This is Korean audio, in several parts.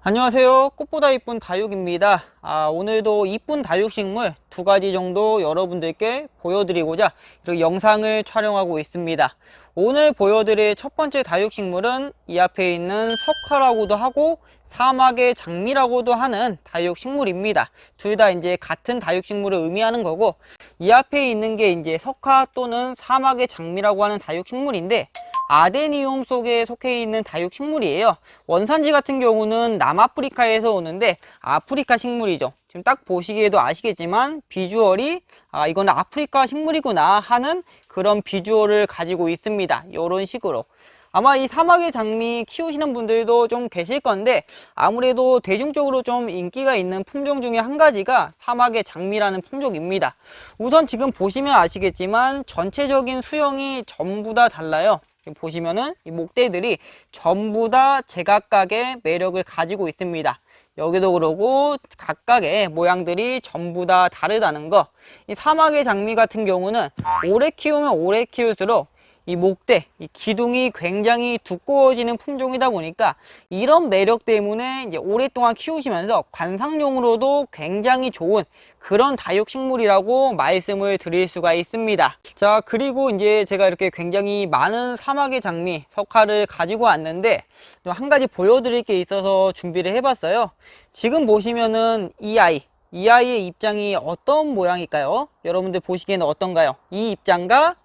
안녕하세요. 꽃보다 이쁜 다육입니다. 오늘도 이쁜 다육식물 두 가지 정도 여러분들께 보여드리고자 이렇게 영상을 촬영하고 있습니다. 오늘 보여드릴 첫 번째 다육식물은 이 앞에 있는 석화라고도 하고 사막의 장미라고도 하는 다육식물입니다. 둘 다 이제 같은 다육식물을 의미하는 거고, 이 앞에 있는 게 이제 석화 또는 사막의 장미라고 하는 다육식물인데, 아데니움 속에 속해 있는 다육식물이에요. 원산지 같은 경우는 남아프리카에서 오는데 아프리카 식물이죠. 지금 딱 보시기에도 아시겠지만 비주얼이 이건 아프리카 식물이구나 하는 그런 비주얼을 가지고 있습니다. 이런 식으로. 아마 이 사막의 장미 키우시는 분들도 좀 계실 건데, 아무래도 대중적으로 좀 인기가 있는 품종 중에 한 가지가 사막의 장미라는 품종입니다. 우선 지금 보시면 아시겠지만 전체적인 수영이 전부 다 달라요. 보시면은 이 목대들이 전부 다 제각각의 매력을 가지고 있습니다. 여기도 그러고 각각의 모양들이 전부 다 다르다는 거. 이 사막의 장미 같은 경우는 오래 키우면 오래 키울수록 이 목대, 이 기둥이 굉장히 두꺼워지는 품종이다 보니까 이런 매력 때문에 이제 오랫동안 키우시면서 관상용으로도 굉장히 좋은 그런 다육식물이라고 말씀을 드릴 수가 있습니다. 자, 그리고 이제 제가 이렇게 굉장히 많은 사막의 장미, 석화를 가지고 왔는데 한 가지 보여드릴 게 있어서 준비를 해봤어요. 지금 보시면은 이 아이의 입장이 어떤 모양일까요? 여러분들 보시기에는 어떤가요? 이 입장과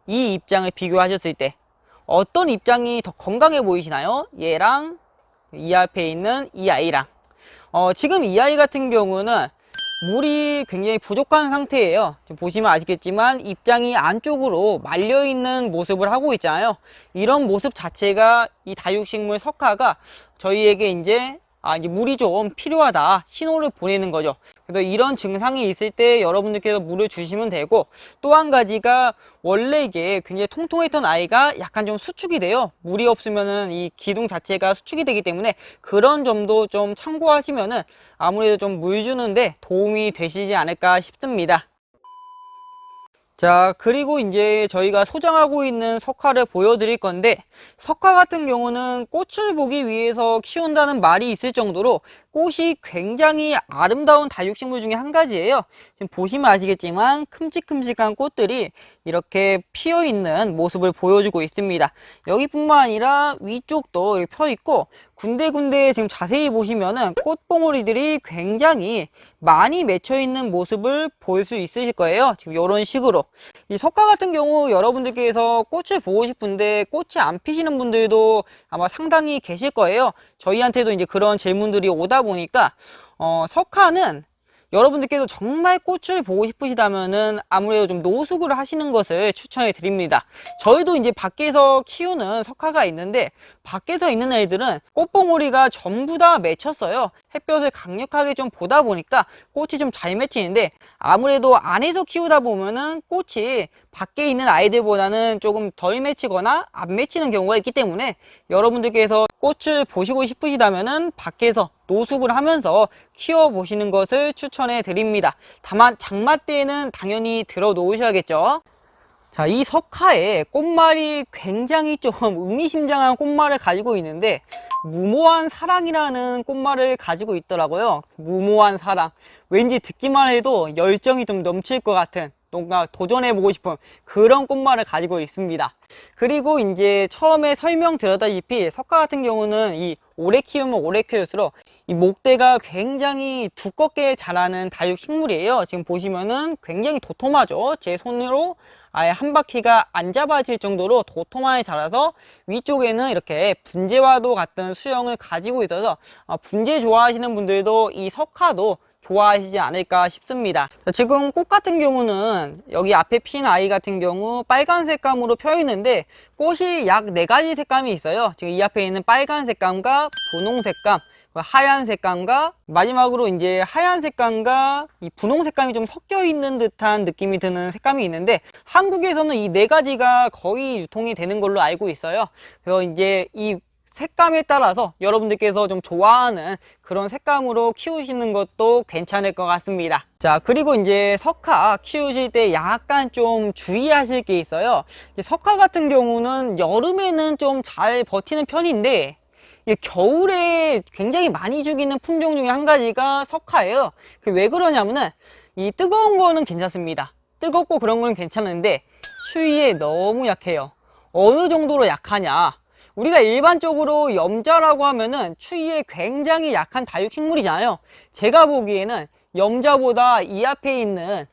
이 입장을 비교하셨을 때 어떤 입장이 더 건강해 보이시나요? 얘랑 이 앞에 있는 이 아이랑. 지금 이 아이 같은 경우는 물이 굉장히 부족한 상태예요. 지금 보시면 아시겠지만 입장이 안쪽으로 말려 있는 모습을 하고 있잖아요. 이런 모습 자체가 이 다육식물 석화가 저희에게 이제 물이 좀 필요하다 신호를 보내는 거죠. 그래서 이런 증상이 있을 때 여러분들께서 물을 주시면 되고, 또 한 가지가 원래 이게 굉장히 통통했던 아이가 약간 좀 수축이 돼요. 물이 없으면은 이 기둥 자체가 수축이 되기 때문에 그런 점도 좀 참고하시면은 아무래도 좀 물 주는데 도움이 되시지 않을까 싶습니다. 자, 그리고 이제 저희가 소장하고 있는 석화를 보여드릴 건데, 석화 같은 경우는 꽃을 보기 위해서 키운다는 말이 있을 정도로 꽃이 굉장히 아름다운 다육식물 중에 한 가지예요. 지금 보시면 아시겠지만 큼직큼직한 꽃들이 이렇게 피어 있는 모습을 보여주고 있습니다. 여기뿐만 아니라 위쪽도 이렇게 펴 있고, 군데군데 지금 자세히 보시면은 꽃봉오리들이 굉장히 많이 맺혀 있는 모습을 볼 수 있으실 거예요. 지금 이런 식으로. 이 석화 같은 경우 여러분들께서 꽃을 보고 싶은데 꽃이 안 피시는 분들도 아마 상당히 계실 거예요. 저희한테도 이제 그런 질문들이 오다 보니까 석화는 여러분들께서 정말 꽃을 보고 싶으시다면은 아무래도 좀 노숙을 하시는 것을 추천해 드립니다. 저희도 이제 밖에서 키우는 석화가 있는데, 밖에서 있는 애들은 꽃봉오리가 전부 다 맺혔어요. 햇볕을 강력하게 좀 보다 보니까 꽃이 좀 잘 맺히는데, 아무래도 안에서 키우다 보면은 꽃이 밖에 있는 아이들보다는 조금 덜 맺히거나 안 맺히는 경우가 있기 때문에 여러분들께서 꽃을 보시고 싶으시다면은 밖에서 노숙을 하면서 키워 보시는 것을 추천해 드립니다. 다만 장마 때에는 당연히 들어 놓으셔야겠죠. 자, 이 석화에 꽃말이 굉장히 좀 의미심장한 꽃말을 가지고 있는데, 무모한 사랑이라는 꽃말을 가지고 있더라고요. 무모한 사랑. 왠지 듣기만 해도 열정이 좀 넘칠 것 같은, 뭔가 도전해보고 싶은 그런 꽃말을 가지고 있습니다. 그리고 이제 처음에 설명드렸다시피 석화 같은 경우는 이 오래 키우면 오래 키울수록 이 목대가 굉장히 두껍게 자라는 다육식물이에요. 지금 보시면은 굉장히 도톰하죠. 제 손으로 아예 한 바퀴가 안 잡아질 정도로 도톰하게 자라서 위쪽에는 이렇게 분재와도 같은 수영을 가지고 있어서 분재 좋아하시는 분들도 이 석화도 좋아하시지 않을까 싶습니다. 지금 꽃 같은 경우는 여기 앞에 핀 아이 같은 경우 빨간 색감으로 펴 있는데, 꽃이 약 4가지 색감이 있어요. 지금 이 앞에 있는 빨간 색감과 분홍 색감, 하얀 색감과 마지막으로 이제 하얀 색감과 이 분홍 색감이 좀 섞여 있는 듯한 느낌이 드는 색감이 있는데, 한국에서는 이 4가지가 거의 유통이 되는 걸로 알고 있어요. 그래서 이제 이 색감에 따라서 여러분들께서 좀 좋아하는 그런 색감으로 키우시는 것도 괜찮을 것 같습니다. 자, 그리고 이제 석화 키우실 때 약간 좀 주의하실 게 있어요. 석화 같은 경우는 여름에는 좀 잘 버티는 편인데, 이게 겨울에 굉장히 많이 죽이는 품종 중에 한 가지가 석화예요. 왜 그러냐면은 이 뜨거운 거는 괜찮습니다. 뜨겁고 그런 거는 괜찮은데 추위에 너무 약해요. 어느 정도로 약하냐? 우리가 일반적으로 염자라고 하면은 추위에 굉장히 약한 다육식물이잖아요. 제가 보기에는 염자보다 이 앞에 있는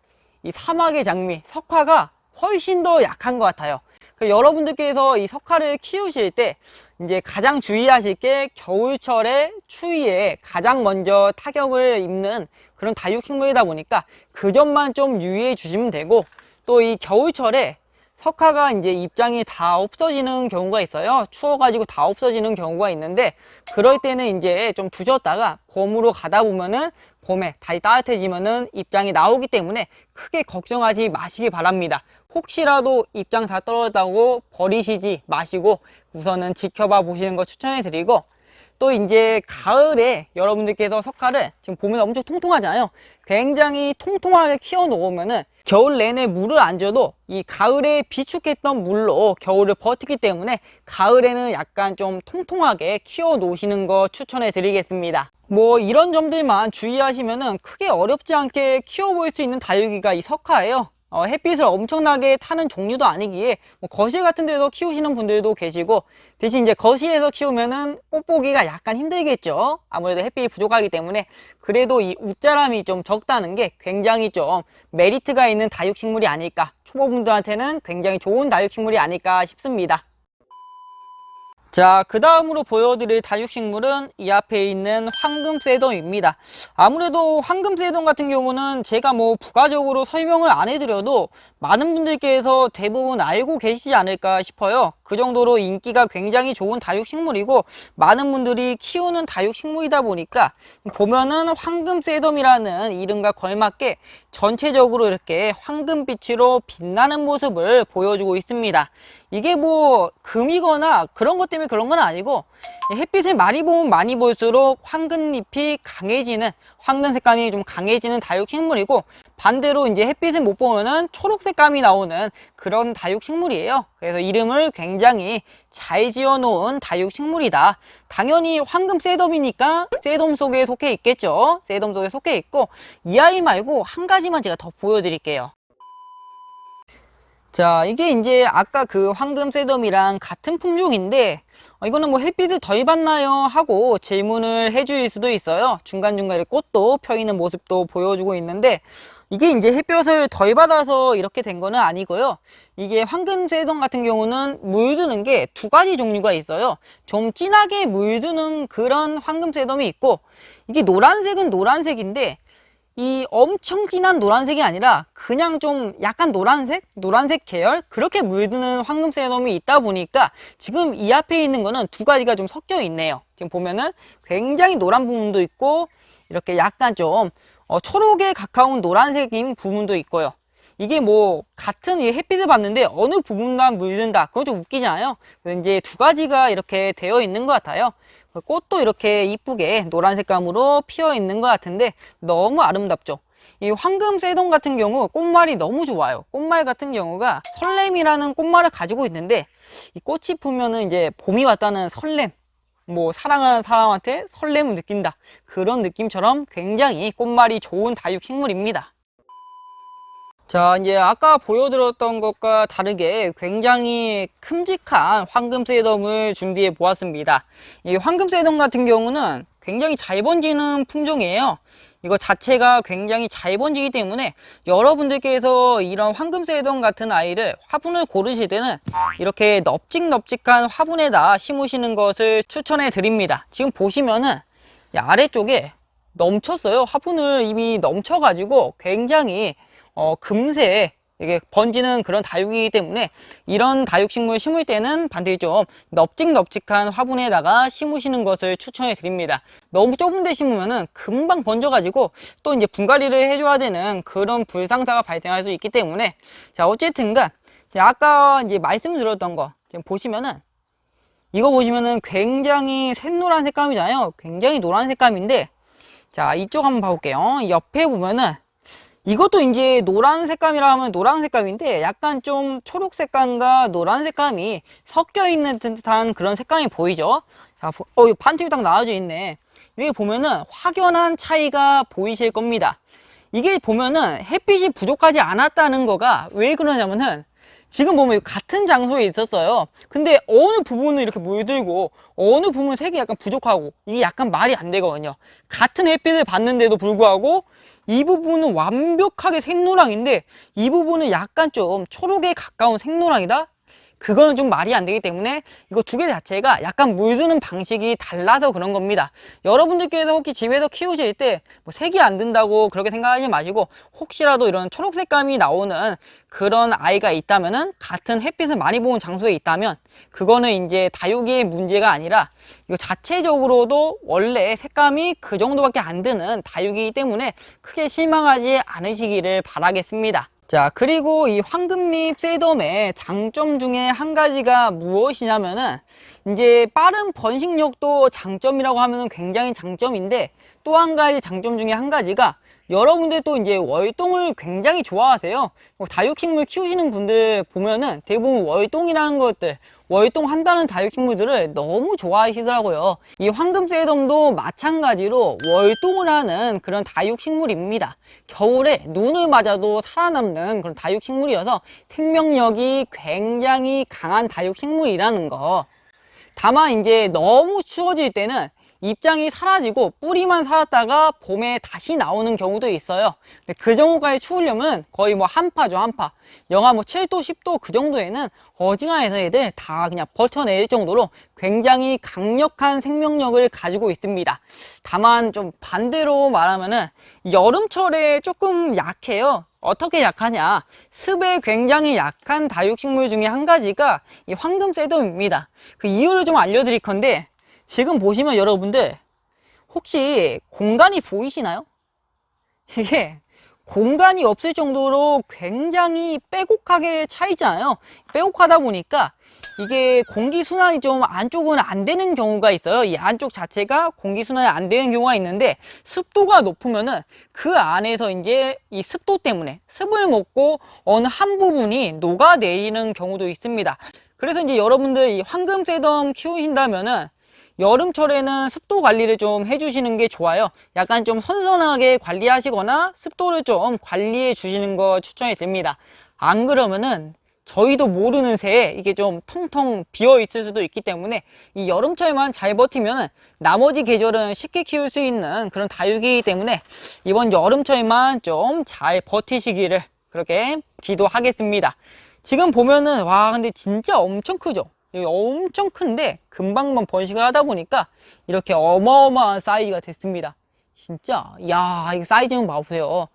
이 사막의 장미, 석화가 훨씬 더 약한 것 같아요. 여러분들께서 이 석화를 키우실 때 이제 가장 주의하실 게 겨울철에 추위에 가장 먼저 타격을 입는 그런 다육식물이다 보니까 그 점만 좀 유의해 주시면 되고, 또 이 겨울철에 석화가 이제 입장이 다 없어지는 경우가 있어요. 추워가지고 다 없어지는 경우가 있는데, 그럴 때는 이제 좀 두셨다가 봄으로 가다 보면은 봄에 다시 따뜻해지면은 입장이 나오기 때문에 크게 걱정하지 마시기 바랍니다. 혹시라도 입장 다 떨어졌다고 버리시지 마시고 우선은 지켜봐 보시는 거 추천해 드리고, 또 이제 가을에 여러분들께서 석화를 지금 보면 엄청 통통하잖아요. 굉장히 통통하게 키워 놓으면은 겨울 내내 물을 안 줘도 이 가을에 비축했던 물로 겨울을 버티기 때문에 가을에는 약간 좀 통통하게 키워 놓으시는 거 추천해 드리겠습니다. 뭐 이런 점들만 주의하시면은 크게 어렵지 않게 키워볼 수 있는 다육이가 이 석화예요. 햇빛을 엄청나게 타는 종류도 아니기에 뭐 거실 같은 데서 키우시는 분들도 계시고, 대신 이제 거실에서 키우면은 꽃 보기가 약간 힘들겠죠. 아무래도 햇빛이 부족하기 때문에. 그래도 이 웃자람이 좀 적다는 게 굉장히 좀 메리트가 있는 다육식물이 아닐까, 초보분들한테는 굉장히 좋은 다육식물이 아닐까 싶습니다. 자, 그 다음으로 보여드릴 다육식물은 이 앞에 있는 황금새돔입니다. 아무래도 황금새돔 같은 경우는 제가 뭐 부가적으로 설명을 안 해드려도 많은 분들께서 대부분 알고 계시지 않을까 싶어요. 그 정도로 인기가 굉장히 좋은 다육식물이고 많은 분들이 키우는 다육식물이다 보니까 보면은 황금새돔이라는 이름과 걸맞게 전체적으로 이렇게 황금빛으로 빛나는 모습을 보여주고 있습니다. 이게 뭐 금이거나 그런 것 때문에 그런 건 아니고, 햇빛을 많이 보면 많이 볼수록 황금잎이 강해지는, 황금 색감이 좀 강해지는 다육식물이고, 반대로 이제 햇빛을 못 보면은 초록 색감이 나오는 그런 다육식물이에요. 그래서 이름을 굉장히 잘 지어 놓은 다육식물이다. 당연히 황금새돔이니까 새돔 속에 속해 있겠죠. 새돔 속에 속해 있고, 이 아이 말고 한 가지만 제가 더 보여드릴게요. 자, 이게 이제 아까 그 황금새돔이랑 같은 품종인데, 이거는 뭐 햇빛을 덜 받나요? 하고 질문을 해줄 수도 있어요. 중간중간에 꽃도 펴 있는 모습도 보여주고 있는데, 이게 이제 햇볕을 덜 받아서 이렇게 된 거는 아니고요. 이게 황금새돔 같은 경우는 물드는 게 두 가지 종류가 있어요. 좀 진하게 물드는 그런 황금새돔이 있고, 이게 노란색은 노란색인데 이 엄청 진한 노란색이 아니라 그냥 좀 약간 노란색 계열, 그렇게 물드는 황금새돔이 있다 보니까 지금 이 앞에 있는 거는 두 가지가 좀 섞여 있네요. 지금 보면은 굉장히 노란 부분도 있고 이렇게 약간 좀 초록에 가까운 노란색인 부분도 있고요. 이게 뭐 같은 이 햇빛을 받는데 어느 부분만 물든다, 그건 좀 웃기잖아요. 그래서 이제 두 가지가 이렇게 되어 있는 것 같아요. 꽃도 이렇게 이쁘게 노란 색감으로 피어 있는 것 같은데 너무 아름답죠. 이 황금새돔 같은 경우 꽃말이 너무 좋아요. 꽃말 같은 경우가 설렘이라는 꽃말을 가지고 있는데, 이 꽃이 피면은 이제 봄이 왔다는 설렘, 뭐 사랑하는 사람한테 설렘을 느낀다, 그런 느낌처럼 굉장히 꽃말이 좋은 다육식물입니다. 자, 이제 아까 보여드렸던 것과 다르게 굉장히 큼직한 황금새돔을 준비해 보았습니다. 이 황금새돔 같은 경우는 굉장히 잘 번지는 품종이에요. 이거 자체가 굉장히 잘 번지기 때문에 여러분들께서 이런 황금새돔 같은 아이를 화분을 고르실 때는 이렇게 넙직넙직한 화분에다 심으시는 것을 추천해 드립니다. 지금 보시면은 이 아래쪽에 넘쳤어요. 화분을 이미 넘쳐가지고 굉장히 금세 이게 번지는 그런 다육이기 때문에 이런 다육식물 심을 때는 반드시 좀 넙직넙직한 화분에다가 심으시는 것을 추천해 드립니다. 너무 좁은 데 심으면은 금방 번져가지고 또 이제 분갈이를 해줘야 되는 그런 불상사가 발생할 수 있기 때문에, 자, 어쨌든간 아까 이제 말씀드렸던 거 지금 보시면은, 이거 보시면은 굉장히 샛노란 색감이잖아요. 굉장히 노란 색감인데, 자, 이쪽 한번 봐볼게요. 옆에 보면은 이것도 이제 노란 색감이라 하면 노란 색감인데 약간 좀 초록 색감과 노란 색감이 섞여 있는 듯한 그런 색감이 보이죠. 자, 이 반틈이 딱 나눠져 있네. 여기 보면은 확연한 차이가 보이실 겁니다. 이게 보면은 햇빛이 부족하지 않았다는 거가 왜 그러냐면은 지금 보면 같은 장소에 있었어요. 근데 어느 부분은 이렇게 물들고 어느 부분은 색이 약간 부족하고 이게 약간 말이 안 되거든요. 같은 햇빛을 받는데도 불구하고 이 부분은 완벽하게 생노랑인데 이 부분은 약간 좀 초록에 가까운 생노랑이다? 그거는 좀 말이 안 되기 때문에 이거 두 개 자체가 약간 물드는 방식이 달라서 그런 겁니다. 여러분들께서 혹시 집에서 키우실 때 뭐 색이 안 든다고 그렇게 생각하지 마시고 혹시라도 이런 초록 색감이 나오는 그런 아이가 있다면은 같은 햇빛을 많이 보는 장소에 있다면 그거는 이제 다육이의 문제가 아니라 이거 자체적으로도 원래 색감이 그 정도밖에 안 드는 다육이기 때문에 크게 실망하지 않으시기를 바라겠습니다. 자, 그리고 이 황금잎 셋덤의 장점 중에 한 가지가 무엇이냐면은 이제 빠른 번식력도 장점이라고 하면은 굉장히 장점인데 또 한 가지 장점 중에 한 가지가 여러분들 또 이제 월동을 굉장히 좋아하세요. 다육식물 키우시는 분들 보면은 대부분 월동이라는 것들, 월동한다는 다육식물들을 너무 좋아하시더라고요. 이 황금새덤도 마찬가지로 월동을 하는 그런 다육식물입니다. 겨울에 눈을 맞아도 살아남는 그런 다육식물이어서 생명력이 굉장히 강한 다육식물이라는 거. 다만 이제 너무 추워질 때는 입장이 사라지고 뿌리만 살았다가 봄에 다시 나오는 경우도 있어요. 근데 그 정도까지 추우려면 거의 뭐 한파죠, 한파. 영하 뭐 7도, 10도 그 정도에는 어지간해서 애들 다 그냥 버텨낼 정도로 굉장히 강력한 생명력을 가지고 있습니다. 다만 좀 반대로 말하면은 여름철에 조금 약해요. 어떻게 약하냐? 습에 굉장히 약한 다육식물 중에 한 가지가 이 황금새덤입니다. 그 이유를 좀 알려드릴 건데 지금 보시면 여러분들 혹시 공간이 보이시나요? 이게 공간이 없을 정도로 굉장히 빼곡하게 차 있잖아요. 빼곡하다 보니까 이게 공기순환이 좀 안쪽은 안 되는 경우가 있어요. 이 안쪽 자체가 공기순환이 안 되는 경우가 있는데 습도가 높으면은 그 안에서 이제 이 습도 때문에 습을 먹고 어느 한 부분이 녹아내리는 경우도 있습니다. 그래서 이제 여러분들 이 황금새덤 키우신다면은 여름철에는 습도 관리를 좀 해주시는 게 좋아요. 약간 좀 선선하게 관리하시거나 습도를 좀 관리해 주시는 거 추천해 드립니다. 안 그러면은 저희도 모르는 새에 이게 좀 텅텅 비어 있을 수도 있기 때문에 이 여름철만 잘 버티면 나머지 계절은 쉽게 키울 수 있는 그런 다육이기 때문에 이번 여름철만 좀 잘 버티시기를 그렇게 기도하겠습니다. 지금 보면은 와 근데 진짜 엄청 크죠? 여기 엄청 큰데 금방만 번식을 하다 보니까 이렇게 어마어마한 사이즈가 됐습니다. 진짜 야 이거 사이즈 좀 봐보세요.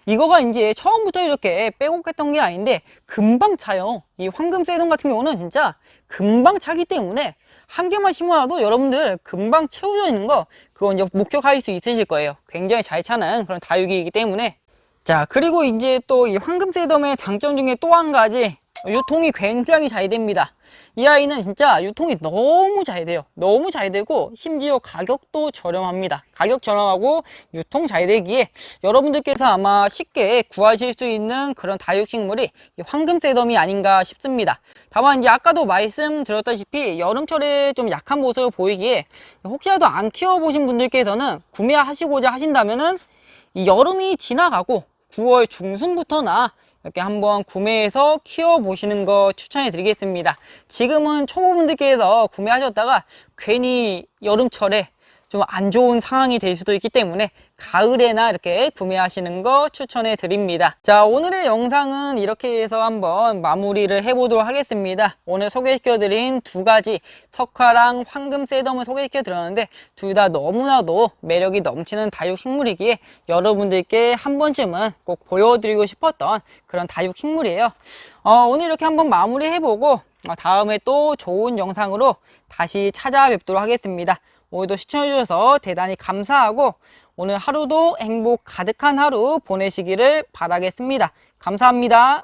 이거가 이제 처음부터 이렇게 빼곡했던 게 아닌데 금방 차요. 이 황금새덤 같은 경우는 진짜 금방 차기 때문에 한 개만 심어놔도 여러분들 금방 채워져 있는 거 그거 이제 목격할 수 있으실 거예요. 굉장히 잘 차는 그런 다육이기 때문에. 자, 그리고 이제 또 이 황금새덤의 장점 중에 또 한 가지 유통이 굉장히 잘 됩니다. 이 아이는 진짜 유통이 너무 잘 돼요. 너무 잘 되고 심지어 가격도 저렴합니다. 가격 저렴하고 유통 잘 되기에 여러분들께서 아마 쉽게 구하실 수 있는 그런 다육식물이 이 황금새덤이 아닌가 싶습니다. 다만 이제 아까도 말씀드렸다시피 여름철에 좀 약한 모습을 보이기에 혹시라도 안 키워보신 분들께서는 구매하시고자 하신다면은 이 여름이 지나가고 9월 중순부터나 이렇게 한번 구매해서 키워보시는 거 추천해 드리겠습니다. 지금은 초보분들께서 구매하셨다가 괜히 여름철에 좀 안 좋은 상황이 될 수도 있기 때문에 가을에나 이렇게 구매하시는 거 추천해 드립니다. 자, 오늘의 영상은 이렇게 해서 한번 마무리를 해보도록 하겠습니다. 오늘 소개시켜 드린 두 가지 석화랑 황금새덤을 소개시켜 드렸는데 둘 다 너무나도 매력이 넘치는 다육식물이기에 여러분들께 한 번쯤은 꼭 보여드리고 싶었던 그런 다육식물이에요. 오늘 이렇게 한번 마무리 해보고 다음에 또 좋은 영상으로 다시 찾아뵙도록 하겠습니다. 오늘도 시청해주셔서 대단히 감사하고 오늘 하루도 행복 가득한 하루 보내시기를 바라겠습니다. 감사합니다.